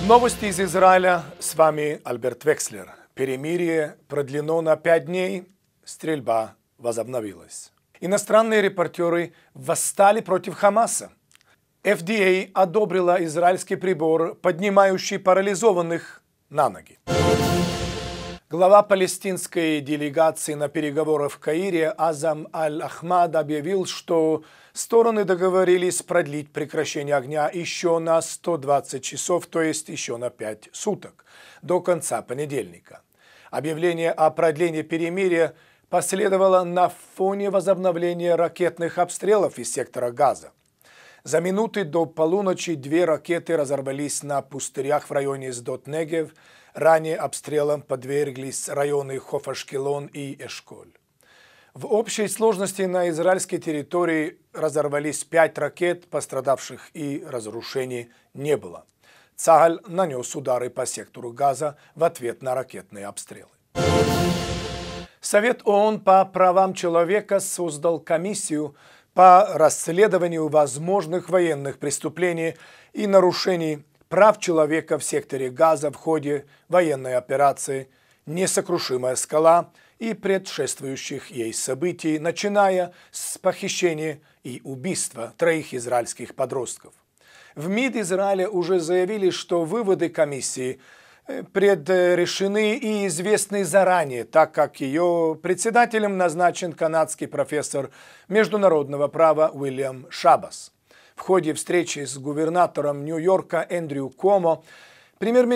Новости из Израиля. С вами Альберт Векслер. Перемирие продлено на 5 дней. Стрельба возобновилась. Иностранные репортеры восстали против Хамаса. FDA одобрила израильский прибор, поднимающий парализованных на ноги. Глава палестинской делегации на переговорах в Каире Азам Аль-Ахмад объявил, что стороны договорились продлить прекращение огня еще на 120 часов, то есть еще на 5 суток, до конца понедельника. Объявление о продлении перемирия последовало на фоне возобновления ракетных обстрелов из сектора Газа. За минуты до полуночи 2 ракеты разорвались на пустырях в районе Сдот-Негев. Ранее обстрелам подверглись районы Хоф-Ашкелон и Эшколь. В общей сложности на израильской территории разорвались 5 ракет, пострадавших и разрушений не было. Цахаль нанес удары по сектору Газа в ответ на ракетные обстрелы. Совет ООН по правам человека создал комиссию по расследованию возможных военных преступлений и нарушений прав человека в секторе Газа в ходе военной операции «Несокрушимая скала» и предшествующих ей событий, начиная с похищения и убийства 3 израильских подростков. В МИД Израиля уже заявили, что выводы комиссии предрешены и известны заранее, так как ее председателем назначен канадский профессор международного права Уильям Шабас. В ходе встречи с губернатором Нью-Йорка Эндрю Куомо премьер-министр